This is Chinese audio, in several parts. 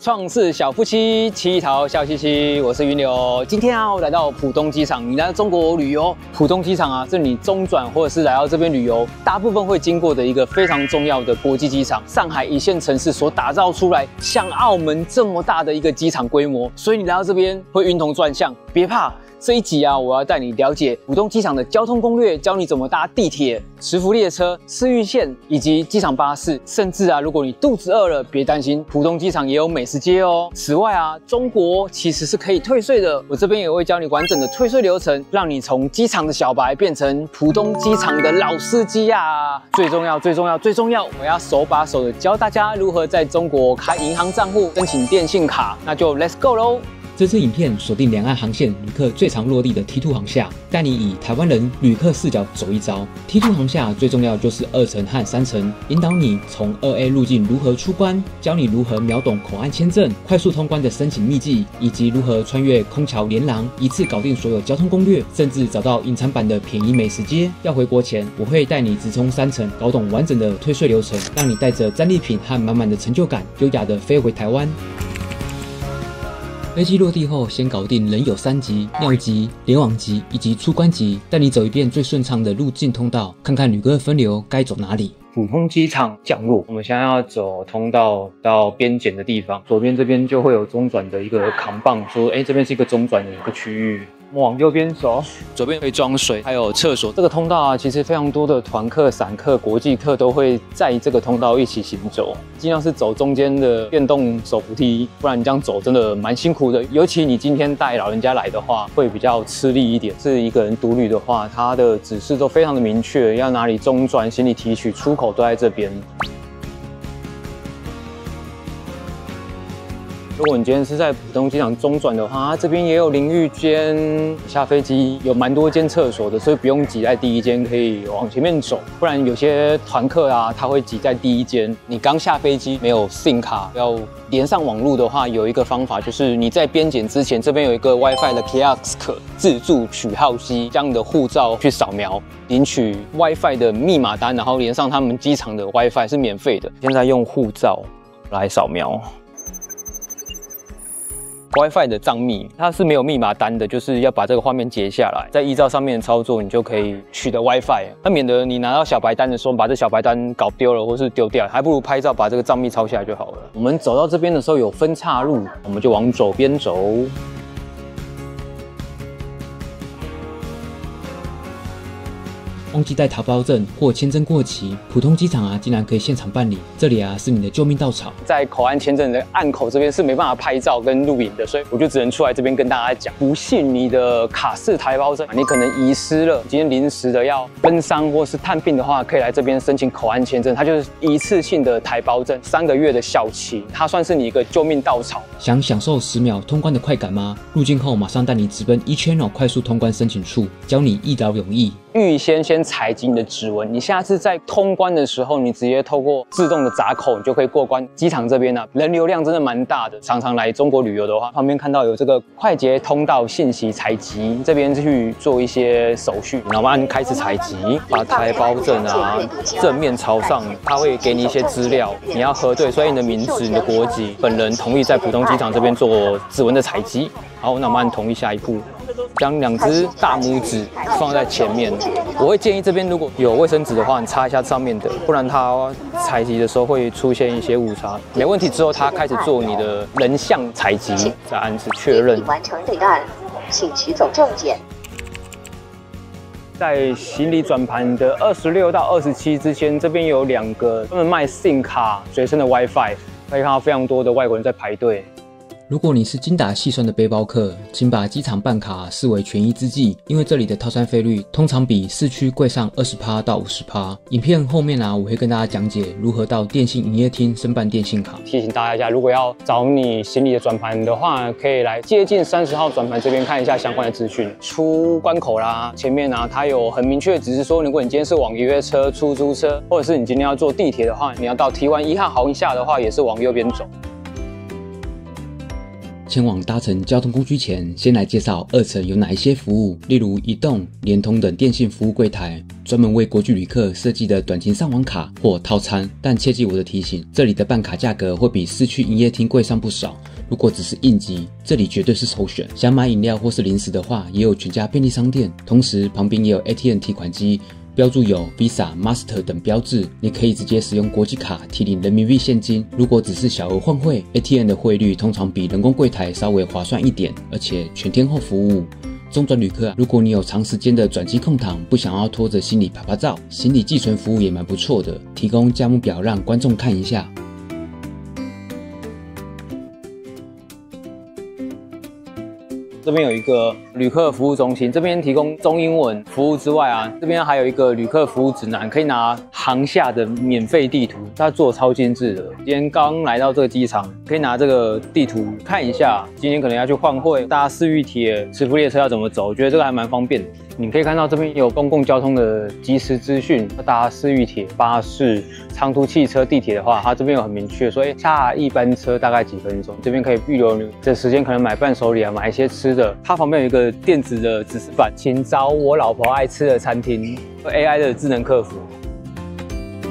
創世小夫妻，乞討笑嘻嘻，我是雲流。今天啊，我來到浦東機場。你來到中國旅遊，浦東機場啊，是你中轉或者是來到這邊旅遊，大部分會經過的一個非常重要的國際機場。上海一線城市所打造出來，像澳門這麼大的一個機場規模，所以你來到這邊會暈頭轉向，別怕。這一集啊，我要帶你了解浦東機場的交通攻略，教你怎麼搭地鐵、磁浮列車、市域線以及機場巴士。甚至啊，如果你肚子餓了，別擔心，浦東機場也有美食街哦。此外啊，中國其實是可以退稅的，我這邊也會教你完整的退稅流程，讓你從機場的小白變成浦東機場的老司機啊！最重要，我要手把手的教大家如何在中國開銀行賬戶、申請電信卡，那就 Let's go 嘍！這支影片鎖定兩岸航線旅客最常落地的 T2 航廈，帶你以台灣人旅客視角走一遭。T2 航廈最重要的就是2層和3層，引導你從2A 路徑如何出關，教你如何秒懂口岸簽證、快速通關的申請秘技，以及如何穿越空橋連廊，一次搞定所有交通攻略，甚至找到隱藏版的便宜美食街。要回國前，我會帶你直衝3層，搞懂完整的退稅流程，讓你帶着戰利品和滿滿的成就感，優雅的飛回台灣。飛機落地後，先搞定人有3級、尿急、聯網級以及出關級，帶你走一遍最順暢的入境通道，看看旅客的分流該走哪裡。浦東機場降落，我們現在要走通道到邊檢的地方，左邊這邊就會有中轉的一個扛棒，說，這邊是一個中轉的一個區域。我們往右邊走，左邊可以裝水，還有廁所。這個通道啊，其實非常多的團客、散客、國際客都會在這個通道一起行走，盡量是走中間的電動手扶梯，不然你這樣走真的蠻辛苦的。尤其你今天帶老人家來的話，會比較吃力一點。是一個人獨旅的話，他的指示都非常的明確，要哪裡中轉、行李提取、出口都在這邊。如果你今天是在浦東機場中轉的話，它這邊也有淋浴間，下飛機有蠻多間廁所的，所以不用擠在第一間，可以往前面走。不然有些團客啊，他會擠在第一間。你剛下飛機沒有 SIM 卡，要連上網絡的話，有一個方法就是你在邊檢之前，這邊有一個 WiFi 的 kiosk 自助取號機，將你的護照去掃描，領取 WiFi 的密碼單，然後連上他們機場的 WiFi 是免費的。現在用護照來掃描。WiFi 的賬密它是沒有密碼單的，就是要把這個畫面截下來，再依照上面的操作，你就可以取得 WiFi。那免得你拿到小白單的時候，把這小白單搞丟了或是丟掉，還不如拍照把這個賬密抄下來就好了。我們走到這邊的時候有分岔路，我們就往左邊走。忘記帶台胞證或簽證過期，浦東機場啊竟然可以現場辦理。這裡啊是你的救命稻草。在口岸簽證的岸口這邊是沒辦法拍照跟錄影的，所以我就只能出來這邊跟大家講。不幸你的卡式台胞證你可能遺失了，今天臨時的要奔喪或是探病的話，可以來這邊申請口岸簽證，它就是一次性的台胞證，3個月的效期，它算是你一個救命稻草。想享受10秒通關的快感嗎？入境後馬上帶你直奔eChannel快速通關申請處，教你一勞永逸。預先採集你的指紋，你下次在通關的時候，你直接透過自動的閘口，你就可以過關。機場這邊啊，人流量真的蠻大的，常常來中國旅遊的話，旁邊看到有這個快捷通道信息採集，這邊去做一些手續，然後按開始採集，把台胞證啊正面朝上，它會給你一些資料，你要核對，所以你的名字、你的國籍，本人同意在浦東機場這邊做指紋的採集。好，那我們按同意下一步。將2隻大拇指放在前面，我會建議這邊如果有衛生紙的話，你擦一下上面的，不然它採集的時候會出現一些誤差。沒問題之後，它開始做你的人像採集，再按次確認。完成對岸，請取走證件。在行李轉盤的26到27之間，這邊有2個專門賣 SIM 卡隨身的 WiFi， 可以看到非常多的外國人在排隊。如果你是精打細算的背包客，請把機場辦卡視為權宜之計，因為這裡的套餐費率通常比市區貴上20%到50%。影片後面啊，我會跟大家講解如何到電信營業廳申辦電信卡。提醒大家一下，如果要找你行李的轉盤的話，可以來接近30號轉盤這邊看一下相關的資訊。出關口啦，前面啊，它有很明確的指示說，如果你今天是網約車、出租車，或者是你今天要坐地鐵的話，你要到T1 1號航廈的話，也是往右邊走。前往搭乘交通工具前，先來介紹2層有哪一些服務，例如移動、聯通等電信服務櫃檯，專門為國際旅客設計的短程上網卡或套餐。但切記我的提醒，這裡的辦卡價格會比市區營業廳貴上不少。如果只是應急，這裡絕對是首選。想買飲料或是零食的話，也有全家便利商店，同時旁邊也有 ATM 提款機，標注有 Visa、Master 等標誌，你可以直接使用國際卡提領人民幣現金。如果只是小額換匯 ，ATM 的匯率通常比人工櫃檯稍微划算一點，而且全天候服務。中轉旅客如果你有長時間的轉機空檔，不想要拖着行李拍拍照，行李寄存服務也蠻不錯的，提供價目表讓觀眾看一下。這邊有一個旅客服務中心，這邊提供中英文服務之外啊，這邊還有一個旅客服務指南，可以拿航廈的免費地圖，它做得超精緻的。今天剛來到這個機場，可以拿這個地圖看一下，今天可能要去換匯，搭市域鐵、磁浮列車要怎麼走，我覺得這個還蠻方便的。你可以看到這邊有公共交通的即時資訊，搭市域鐵、巴士、長途汽車、地鐵的話，它這邊有很明確說，下一班車大概幾分鐘，這邊可以預留你這時間，可能買伴手禮啊，買一些吃的。它旁邊有一個電子的指示板，請找我老婆愛吃的餐廳 ，AI 的智能客服。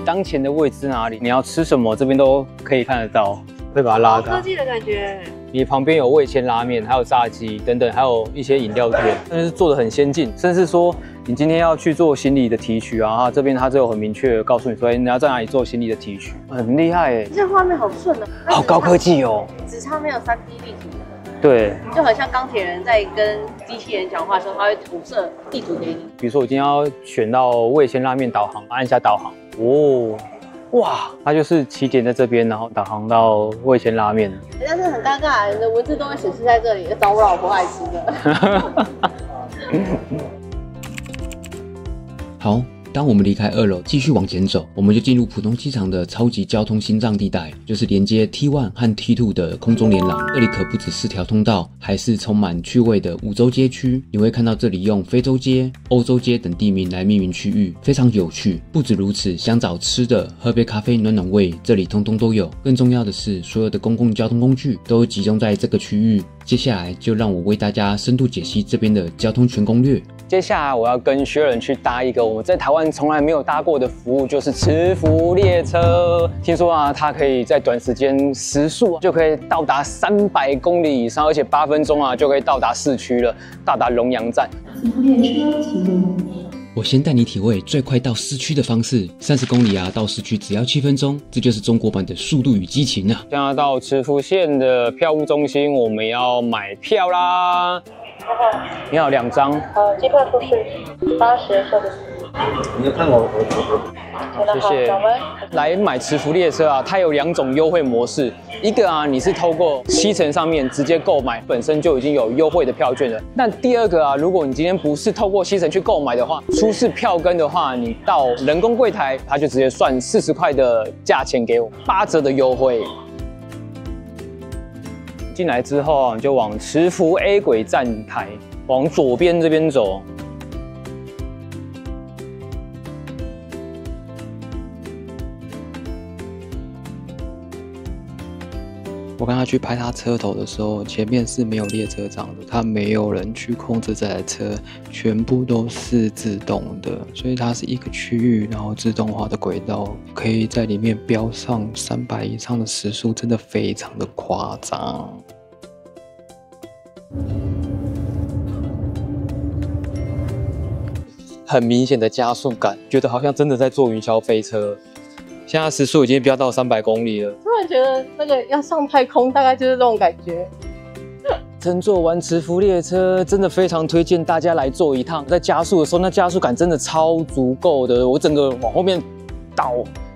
當前的位置哪裡？你要吃什麼？這邊都可以看得到，會把它拉大。科技的感覺。你旁邊有味千拉麵，還有炸雞等等，還有一些飲料店，但是做得很先進。甚至說，你今天要去做行李的提取啊，這邊它就有很明確的告訴你說，你要在哪裡做行李的提取，很厲害哎。這畫面好順哦，好高科技哦。只差沒有3D 立體。對，就很像鋼鐵人在跟機器人講話的時候，他會吐射地圖給你。比如說我今天要選到味千拉麵導航，按下導航，哦。哇，它就是起點在這邊，然後導航到味千拉麵。但是很尷尬，你的文字都會顯示在這裡，找我老婆愛吃的。好，當我們離開2樓，繼續往前走，我們就進入浦東機場的超級交通心臟地帶，就是連接 T1 和 T2 的空中連廊。這裡可不止4條通道，還是充滿趣味的5洲街區。你會看到這裡用非洲街、歐洲街等地名來命名區域，非常有趣。不止如此，想找吃的、喝杯咖啡暖暖胃，這裡通通都有。更重要的是，所有的公共交通工具都集中在這個區域。接下來就讓我為大家深度解析這邊的交通全攻略。接下來我要跟學人去搭一個我們在台灣從來沒有搭過的服務，就是磁浮列車。聽說啊，它可以在短時間時速就可以到達300公里以上，而且8分鐘啊就可以到達市區了，到達龍陽站。磁浮列車啟動。我先帶你體會最快到市區的方式，30公里啊，到市區只要7分鐘，這就是中國版的《速度與激情》啊！現在到磁浮線的票務中心，我們要買票啦。你好，2張。機票出示80收的。你有看我？謝謝。來買磁浮列車啊，它有2種優惠模式。一個啊，你是透過攜程上面直接購買，本身就已經有優惠的票券了。但第二個啊，如果你今天不是透過攜程去購買的話，出示票根的話，你到人工櫃檯，它就直接算40塊的價錢給我，8折的優惠。進來之後啊，你就往磁浮 A 軌站台，往左邊這邊走。我跟他去拍他車頭的時候，前面是沒有列車長的，他沒有人去控制這台車，全部都是自動的，所以它是一個區域，然後自動化的軌道，可以在裡面飆上300以上的時速，真的非常的誇張。很明顯的加速感，覺得好像真的在坐雲霄飛車。現在時速已經飆到300公里了，突然覺得那個要上太空，大概就是這種感覺。乘坐完磁浮列車，真的非常推薦大家來坐一趟。在加速的時候，那加速感真的超足夠的，我整個往後面倒。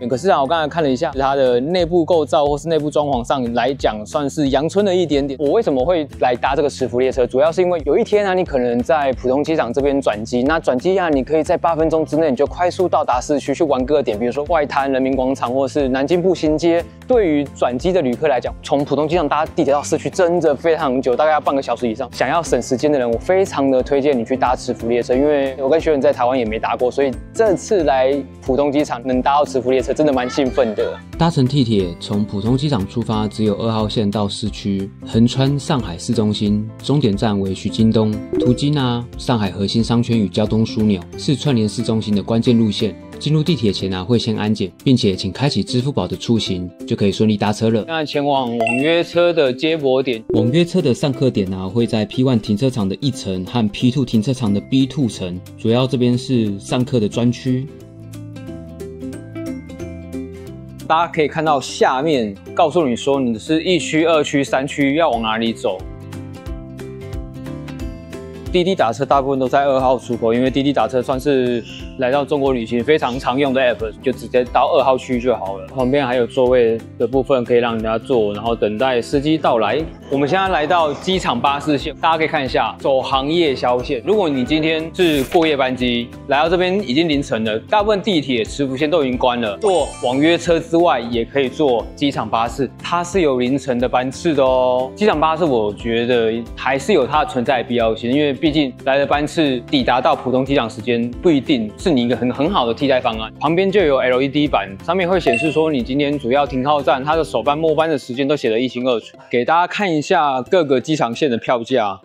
可是啊，我剛才看了一下它的內部構造或是內部裝潢上來講，算是陽春了一點點。我為什麼會來搭這個磁浮列車？主要是因為有一天啊，你可能在浦東機場這邊轉機，那轉機啊，你可以在8分鐘之內，你就快速到達市區去玩各點，比如說外灘、人民廣場或是南京步行街。對於轉機的旅客來講，從浦東機場搭地鐵到市區真的非常久，大概要半個小時以上。想要省時間的人，我非常的推薦你去搭磁浮列車，因為我跟學員在台灣也沒搭過，所以這次來浦東機場能搭到磁浮列車。車，真的蠻興奮的。搭乘地鐵從浦東機場出發，只有2號線到市區，橫穿上海市中心，終點站為徐經東，途經上海核心商圈與交通樞紐，是串聯市中心的關鍵路線。進入地鐵前會先安檢，並且請開啟支付寶的出行，就可以順利搭車了。那前往網約車的接駁點，網約車的上客點會在 P1 停車場的1層和 P2 停車場的 B2 層，主要這邊是上客的專區。大家可以看到下面告訴你說你是1區、2區、3區要往哪裡走。滴滴打車大部分都在2號出口，因為滴滴打車算是来到中國旅行非常常用的 app， 就直接到2號區就好了。旁邊還有座位的部分可以讓人家坐，然後等待司機到來。我們現在来到機場巴士線，大家可以看一下走行夜宵線。如果你今天是過夜班機，來到這邊已經凌晨了，大部分地鐵、池福線都已經關了。坐網約車之外，也可以坐機場巴士，它是有凌晨的班次的哦。機場巴士我覺得還是有它的存在的必要性，因為畢竟來的班次抵達到浦東機場時間不一定是你一個很好的替代方案。旁邊就有 LED 板，上面會显示說你今天主要停靠站它的首班末班的時間都寫得一清二楚。給大家看一下各個機場線的票價。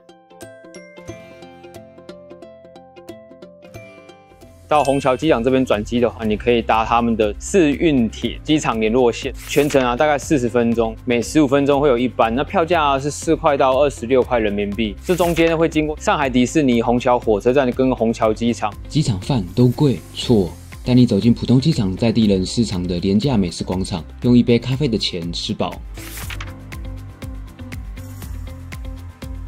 到虹橋機場這邊轉機的話，你可以搭他們的市運鐵機場聯絡線，全程大概40分鐘，每15分鐘會有一班。那票價是4塊到26塊人民幣。這中間會經過上海迪士尼、虹橋火車站跟虹橋機場。機場飯都貴？錯，帶你走進浦東機場在地人市場的廉價美食廣場，用1杯咖啡的錢吃飽。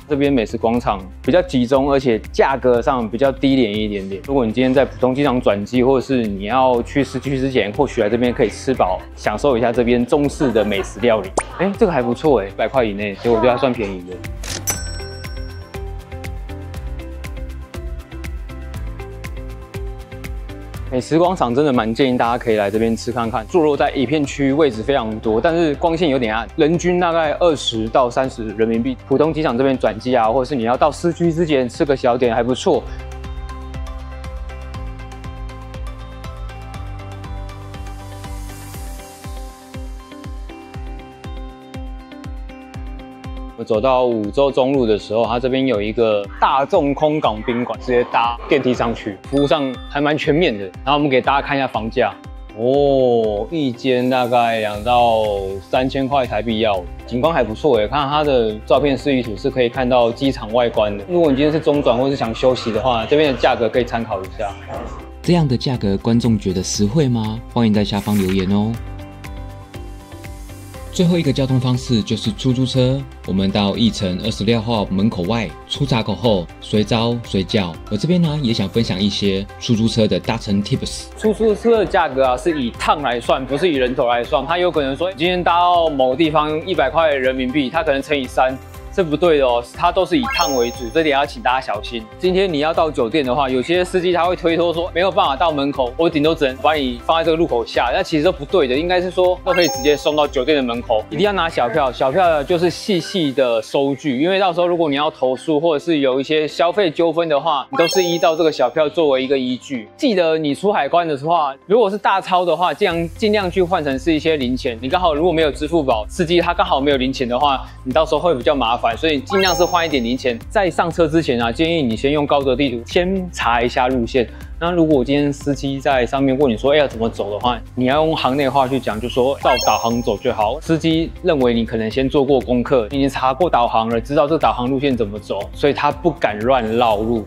這邊美食廣場比較集中，而且價格上比較低廉一點點。如果你今天在浦東機場轉機，或者是你要去市區之前，或許來這邊可以吃飽，享受一下這邊中式的美食料理。哎，這個還不錯哎，100塊以內，所以我覺得還算便宜的。美食廣場真的蠻建議大家可以來這邊吃看看，坐落在一片區，位置非常多，但是光線有點暗，人均大概20到30人民幣。浦東機場這邊轉機或者是你要到市區之前吃個小點還不錯。我走到五洲中路的时候，它這邊有一個大眾空港賓館，直接搭電梯上去，服務上還蠻全面的。然後我們給大家看一下房價哦，一間大概2到3000塊台幣要，景觀還不錯耶。看它的照片示意圖是可以看到機場外觀的。如果你今天是中轉或是想休息的話，這邊的價格可以參考一下。這樣的價格，觀眾覺得實惠嗎？歡迎在下方留言哦。最後一個交通方式就是出租車，我們到1層26號門口外出閘口後，隨招隨叫。我這邊呢也想分享一些出租車的搭乘 tips。出租車的價格是以趟來算，不是以人頭來算。它有可能說今天搭到某個地方100塊人民幣，它可能乘以3。這不對的哦，它都是以趟為主，這點要請大家小心。今天你要到酒店的話，有些司機他會推脫說沒有辦法到門口，我頂多只能把你放在這個路口下，那其實都不對的，應該是說都可以直接送到酒店的門口。一定要拿小票，小票就是細細的收據，因為到時候如果你要投訴或者是有一些消費糾紛的話，你都是依照這個小票作為一個依據。記得你出海關的話，如果是大鈔的話，盡量去換成是一些零錢。你剛好如果沒有支付寶，司機他剛好沒有零錢的話，你到時候会比較麻煩。所以盡量是換一點零錢。在上車之前建議你先用高德地圖先查一下路線。那如果今天司機在上面問你說要怎麼走的話，你要用行內話去講，就說照導航走就好。司機認為你可能先做過功課，已經查過導航了，知道這導航路線怎麼走，所以他不敢亂繞路。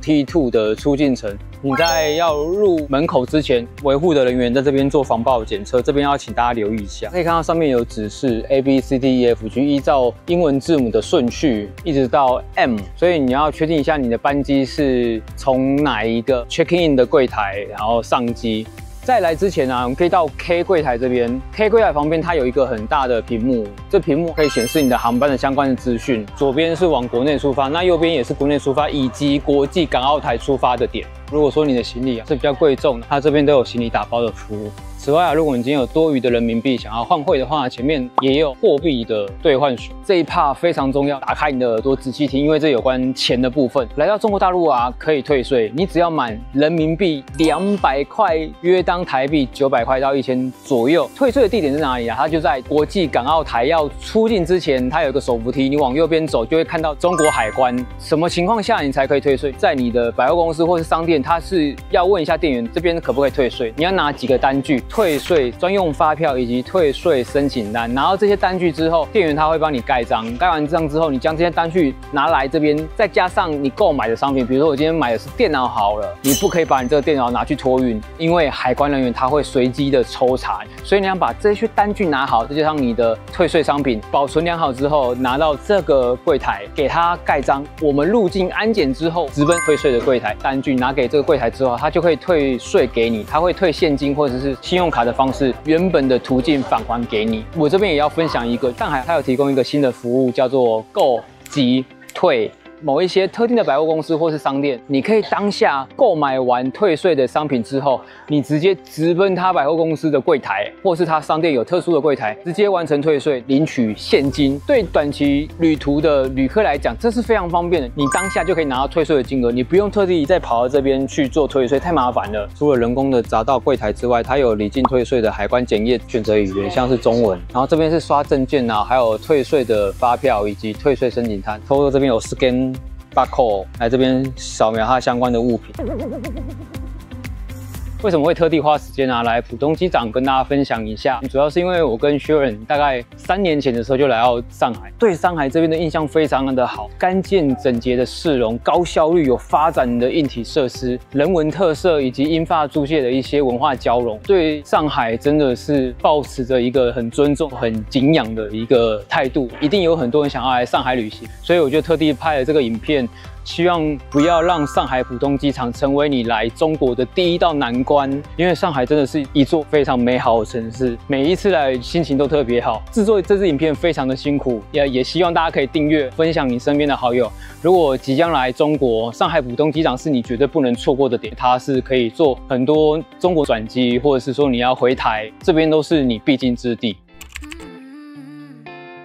T2 的出境城，你在要入門口之前，維護的人員在這邊做防爆檢測，這邊要請大家留意一下。可以看到上面有指示 ABCDEFG， 依照英文字母的順序一直到 M， 所以你要確定一下你的班機是從哪一個 check in 的櫃檯，然後上機。在來之前我們可以到 K 櫃檯這邊 ，K 櫃檯旁邊它有一個很大的屏幕，這屏幕可以顯示你的航班的相關的資訊。左邊是往國內出發，那右邊也是國內出發以及國際港澳台出發的點。如果說你的行李是比較貴重的，它這邊都有行李打包的服務。此外啊，如果你今天有多餘的人民幣想要換匯的話，前面也有貨幣的兑換署，這一 part 非常重要，打開你的耳朵仔細聽，因為這有關錢的部分。來到中國大陸啊，可以退稅，你只要滿人民幣200塊，約當台幣900塊到1000左右。退稅的地點在哪裡啊？它就在國際港澳台要出境之前，它有一個手扶梯，你往右邊走就會看到中國海關。什麼情況下你才可以退稅？在你的百貨公司或是商店，它是要問一下店員這邊可不可以退稅，你要拿幾個單據，退稅專用發票以及退稅申請單。拿到這些單據之後，店員他會幫你蓋章，蓋完章之後，你將這些單據拿來這邊，再加上你購買的商品，比如說我今天買的是電腦好了，你不可以把你這個電腦拿去托運，因為海關人員他會隨機的抽查，所以你要把這些單據拿好，再加上你的退稅商品保存良好之後，拿到這個櫃台給他蓋章。我們入境安檢之後，直奔退稅的櫃台，單據拿給這個櫃台之後，他就可以退稅給你，他會退現金或者是信用卡的方式，原本的途徑返還給你。我這邊也要分享一個，上海它有提供一個新的服務，叫做購即退。某一些特定的百貨公司或是商店，你可以當下購買完退稅的商品之後，你直接直奔他百貨公司的櫃台，或是他商店有特殊的櫃台，直接完成退稅，領取現金。對短期旅途的旅客來講，這是非常方便的，你當下就可以拿到退稅的金額，你不用特地再跑到這邊去做退稅，太麻煩了。除了人工的匝道櫃台之外，它有離境退稅的海關檢驗選擇語言，像是中文。然後這邊是刷證件啊，還有退稅的發票以及退稅申請單。透過這邊有 scan barcode 來這邊掃描它相關的物品。為什麼會特地花時間來浦東機場跟大家分享一下？主要是因為我跟 Sharon 大概3年前的時候就來到上海，对上海這邊的印象非常的好，乾淨整潔的市容，高效率有發展的硬體設施，人文特色以及英法租界的一些文化交融，對上海真的是抱持着一個很尊重、很敬仰的一個態度。一定有很多人想要來上海旅行，所以我就特地拍了這個影片。希望不要讓上海浦東機場成為你來中國的第一道難關，因為上海真的是一座非常美好的城市，每一次來心情都特別好。制作這支影片非常的辛苦，也希望大家可以訂閱、分享你身邊的好友。如果即將來中國，上海浦東機場是你絕對不能錯過的點，它是可以做很多中國轉機，或者是說你要回台，這邊都是你必經之地。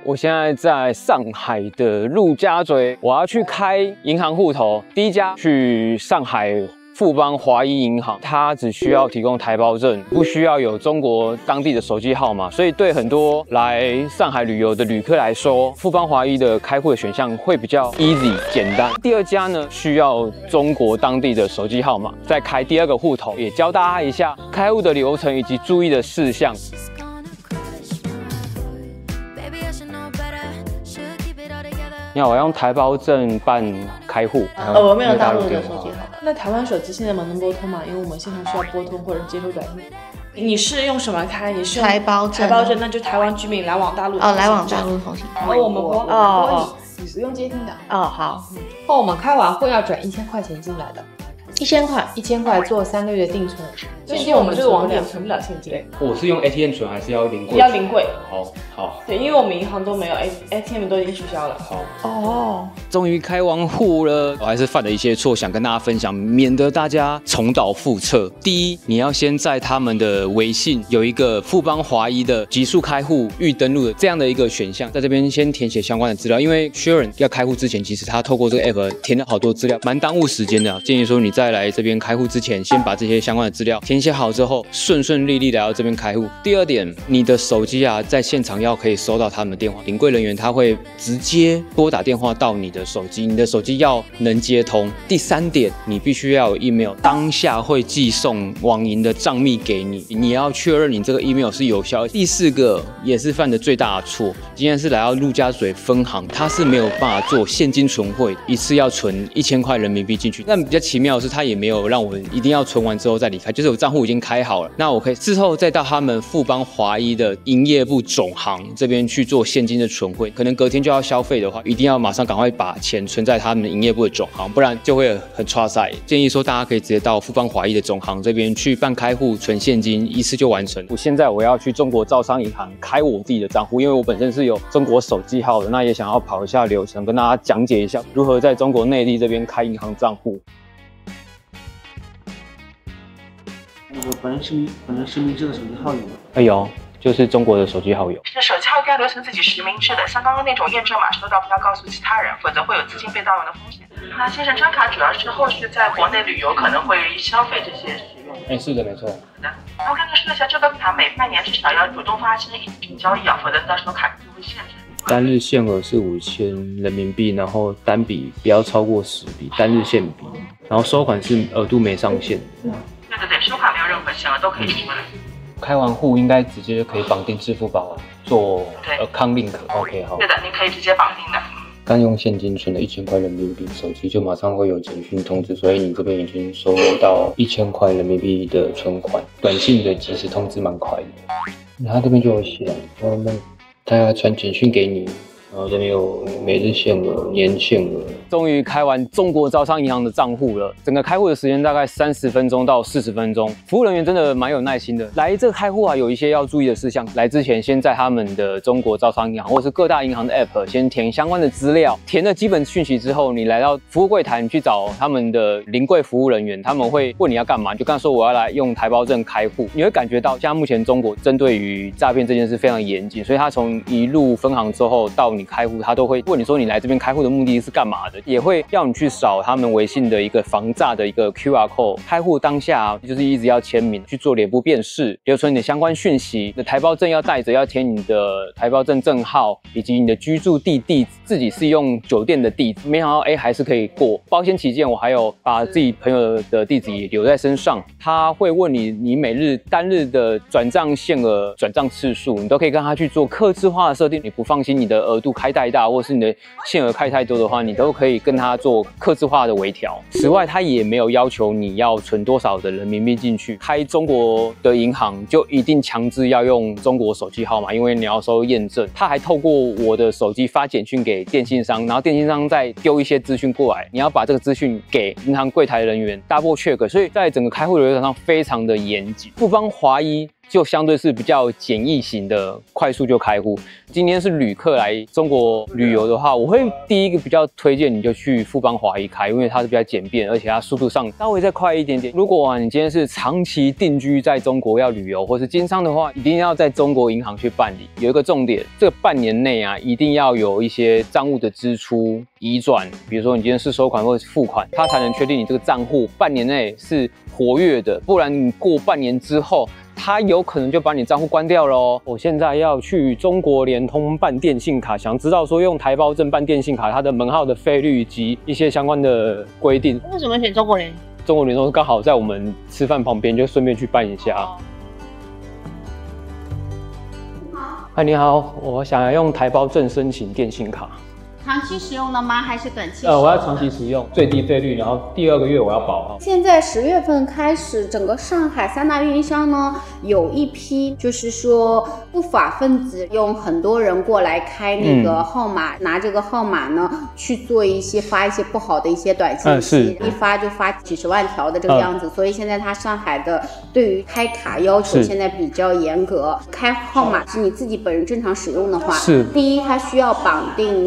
我現在在上海的陸家嘴，我要去開銀行戶頭。第一家去上海富邦華一銀行，它只需要提供台胞證，不需要有中國當地的手機號碼，所以對很多來上海旅遊的旅客來說，富邦華一的開戶的選項會比較 easy 簡單。第二家呢，需要中國當地的手機號碼，再開第二個戶頭，也教大家一下開戶的流程以及注意的事項。你好，我要用台胞證辦開戶。我沒有大陸的手機號。那台灣手機現在能撥通嗎？因為我們現場需要撥通或者接收短信。你是用什麼開？你是用台胞證？台胞證，那就台灣居民来往大陸。來往大陸通行。我们拨你不用接聽的。好。我們開完戶要轉1000塊錢進來的。1000塊做3個月定存。現金我們這個網點存不了現金。我是用 ATM 存還是要臨櫃？要臨櫃。好。對，因為我們銀行都沒有 ATM 都已經取消了。好。終於開完戶了，我還是犯了一些錯，想跟大家分享，免得大家重蹈覆轍。第一，你要先在他們的微信有一個富邦華一的急速開戶預登錄的這樣的一個選項，在這邊先填寫相關的資料，因為 Sharon 要開戶之前，其實他透過這個 app 填了好多資料，蠻耽誤時間的。建議說你在來這邊開戶之前，先把這些相關的資料填寫好之後，順利利來到這邊開戶。第二點，你的手機在現場要可以收到他們的電話，領櫃人員他會直接撥打電話到你的手機，你的手機要能接通。第三點，你必須要有 email， 當下會寄送網銀的賬密給你，你要確認你這個 email 是有效的。第四個也是犯的最大的錯，今天是來到陸家嘴分行，它是沒有辦法做現金存匯，一次要存1000塊人民幣進去。但比較奇妙的是，它也沒有讓我一定要存完之後再離開，就是我賬戶已經開好了，那我可以之後再到他們富邦華一的營業部總行這邊去做現金的存匯。可能隔天就要消費的話，一定要馬上趕快把錢存在他們的營業部的總行，不然就會很挫賽。建議說大家可以直接到富邦華一的總行這邊去辦開戶存現金，一次就完成。現在我要去中國招商銀行開我自己的賬戶，因為我本身是有中國手機號的，那也想要跑一下流程，跟大家講解一下如何在中國內地這邊開銀行賬戶。就本人實名制的手機號有？有，就是中國的手機號有。是手机号该留成自己實名制的，像刚刚那种驗證碼收到不要告訴其他人，否则会有资金被盗用的風險。那先生，张卡主要是后續在国內旅遊可能会消費這些使用。是的，沒錯。好的，那我跟您說一下，這個卡每半年至少要主動發生一筆交易啊，否則到時候卡就會限制。單日限額是5000人民幣，然後單筆不要超過10筆，單日限筆，然後收款是額度沒上限。對，收款沒有任何限額都可以出來。開完戶應該直接可以綁定支付寶做account link。OK， 好。對的，您可以直接綁定的。剛用現金存了1000塊人民幣，手機就馬上會有簡訊通知，所以你這邊已經收到1000塊人民幣的存款，短信的即時通知蠻快的。然後這邊就有寫，他要傳簡訊給你，然後這邊有每日限額、年限額。終於開完中國招商銀行的賬戶了，整個開戶的時間大概30分鐘到40分鐘，服務人員真的蠻有耐心的。來這個開戶啊，有一些要注意的事項。來之前先在他們的中國招商銀行或是各大銀行的 App 先填相關的資料，填了基本訊息之後，你來到服務櫃台，你去找他們的臨櫃服務人員，他們會問你要幹嘛，就跟他說我要來用台胞證開戶。你會感覺到，現在目前中國針對於詐騙這件事非常嚴謹，所以他從一路分行之後到你開戶，他都會問你說你來這邊開戶的目的是幹嘛的，也會要你去掃他們微信的一個防詐的一個 QR code。開戶當下就是一直要簽名，去做臉部辨識，留存你的相關訊息。你的台胞證要帶着，要填你的台胞證證號以及你的居住地址，自己是用酒店的地址，沒想到還是可以過。保險起見，我還有把自己朋友的地址也留在身上。他會問你每日單日的轉賬限額、轉賬次數，你都可以跟他去做客製化的設定。你不放心你的額度開太大，或是你的限額開太多的話，你都可以跟他做客製化的微調。此外，他也沒有要求你要存多少的人民幣進去。開中國的銀行就一定強制要用中國手機號碼，因為你要收驗證。他還透過我的手機發簡訊給電信商，然後電信商再丟一些資訊過來，你要把這個資訊給銀行櫃台人員 double check。所以在整個開戶的流程上非常的嚴謹。富邦華一就相對是比較簡易型的，快速就開戶。今天是旅客來中國旅遊的話，我會第一個比較推薦你就去富邦華一開，因為它是比較簡便，而且它速度上稍微再快一點點。如果你今天是長期定居在中國要旅遊或是經商的話，一定要在中國銀行去辦理。有一個重點，這個半年內啊，一定要有一些賬務的支出移轉，比如說你今天是收款或者是付款，它才能確定你這個賬戶半年內是活躍的，不然你過半年之後，他有可能就把你賬戶關掉了哦。我現在要去中國聯通辦電信卡，想知道說用台胞證辦電信卡，它的門號的費率及一些相關的規定。為什麼選中國聯？中國聯通剛好在我們吃飯旁邊，就順便去辦一下。嗨，你好，我想要用台胞證申請電信卡。長期使用的嗎？還是短期使用的？我要長期使用，最低費率，然後第2個月我要保號。現在10月份開始，整個上海3大運營商呢，有一批就是說不法分子用很多人過來開那個號碼，拿這個號碼呢去做發一些不好的一些短信息，一發就發幾十萬條的這個樣子。所以現在它上海的對於開卡要求現在比較嚴格，開號碼是你自己本人正常使用的話，第一它需要綁定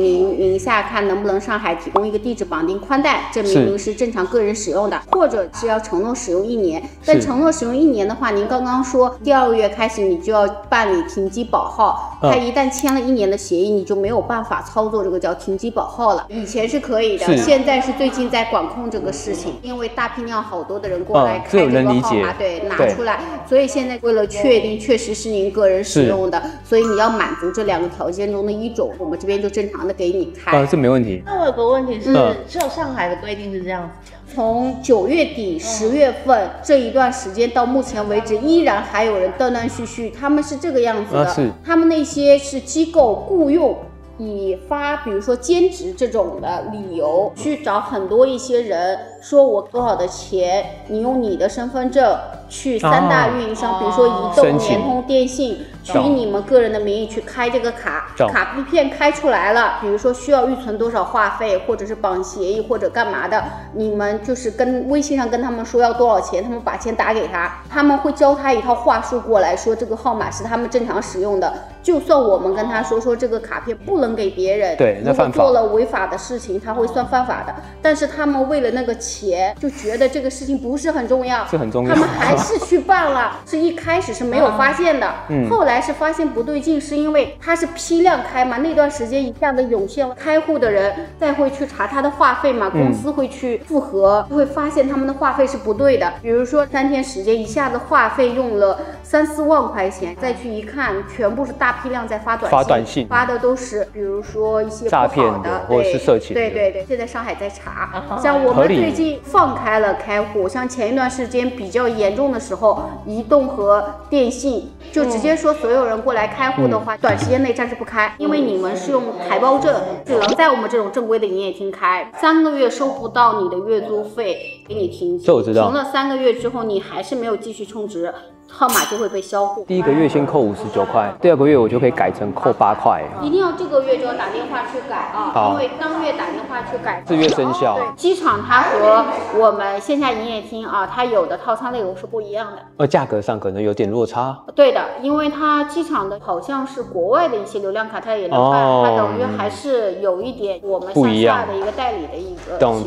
您下看能不能上海提供一個地址綁定寬帶，證明您是正常個人使用的，或者是要承諾使用1年。但承諾使用1年的話，您剛剛說第2個月開始你就要辦理停机保號，它一旦簽了1年的協議，你就沒有辦法操作這個叫停機保號了。以前是可以的，現在是最近在管控这個事情，因為大批量好多的人過來開這個號碼，對，拿出來，所以現在為了確定確實是您個人使用的，所以你要滿足這2個條件中的一種，我們這邊就正常的給你開。這沒問題。那我有個問題是，只有上海的規定是這樣子。從9月底10月份這一段時間到目前為止，依然還有人斷斷續續，他們是這個樣子的。他們那些是機構僱用，以發比如說兼職這種的理由去找很多一些人，說我多少的錢，你用你的身份證去3大運營商，比如說移動、聯通、電信，取你們個人的名義去開這個卡，卡一片開出來了，比如說需要預存多少話費，或者是綁協議或者幹嘛的，你們就是跟微信上跟他們說要多少錢，他們把錢打給他，他們會教他一套話術過來，說這個號碼是他們正常使用的，就算我們跟他說這個卡片不能給別人，對，那犯法，如果做了違法的事情，他會算犯法的。但是他們為了那個錢，就覺得這個事情不是很重要，是很重要，他們還是去辦了。是一開始是沒有發現的，後來是發现不對勁，是因為他是批量開嘛，那段時間一下子湧現了開戶的人，再會去查他的話費嘛，公司會去複核，就會發現他們的話費是不對的。比如說3天時間一下子話費用了3、4萬塊錢，再去一看，全部是大批量在發短信，發的都是比如說一些不好的詐騙的或者是色情的。对，现在上海在查，像我们最近放開了開戶，像前一段時間比較嚴重的時候，移動和電信就直接說所有人過來開戶的話，短時間內暫時不開，因為你們是用台胞證，只能在我們這種正規的營業廳開，3個月收不到你的月租費，給你停機。這我知道。停了3個月之後，你還是沒有繼續充值，號碼就會被銷戶。第1個月先扣59塊，第2個月我就可以改成扣8塊。一定要這個月就要打電話去改啊，因為當月打電話去改，4月生效。對，機場它和我們線下營業廳啊，它有的套餐內容是不一樣的，價格上可能有點落差。對的，因為它機場的好像是國外的一些流量卡，它也能辦，它等於還是有一點我們線下的一個代理的一個。懂。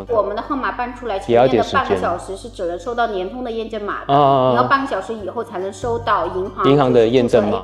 我們的號碼辦出來前面的半個小時是只能收到聯通的驗證碼的，你要半個小時以後才能收到銀行的驗證碼。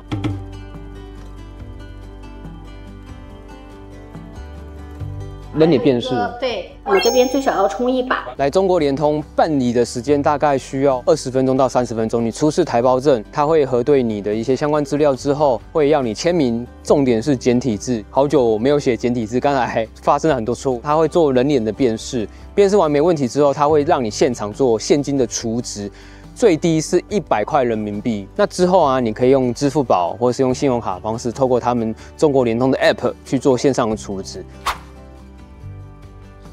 人脸辨識，对，我们这边最少要充1把。來中國聯通辦理的時間大概需要20分鐘到30分鐘。你出示台胞證，它會核對你的一些相關資料之後，會要你簽名。重點是簡體字，好久沒有寫簡體字，剛才還發生了很多錯誤。它會做人臉的辨識，辨識完沒問題之後，它會讓你現場做現金的儲值。最低是100塊人民幣。那之後啊，你可以用支付寶或是用信用卡的方式，透過他們中國聯通的 App 去做線上的儲值。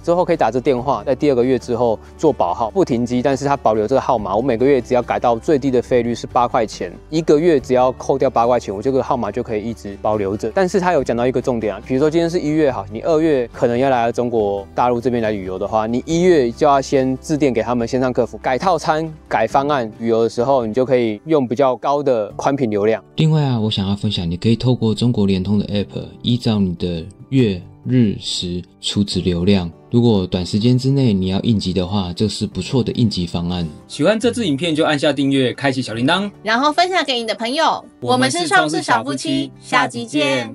之後可以打這電話，在第2個月之後做保號，不停機，但是它保留這個號碼，我每個月只要改到最低的費率是8塊錢，1個月只要扣掉8塊錢，我這個號碼就可以一直保留着。但是它有講到一個重點啊，比如說今天是1月好，你2月可能要來到中國大陸這邊來旅遊的話，你1月就要先致電給他們線上客服，改套餐、改方案，旅遊的時候你就可以用比較高的寬頻流量。另外啊，我想要分享，你可以透過中國聯通的 App， 依照你的月、日、時儲值流量。如果短時間之內你要應急的話，這是不錯的應急方案。喜歡這支影片就按下訂閱，開啟小鈴鐺，然後分享給你的朋友。我們是創世小夫妻，下集見。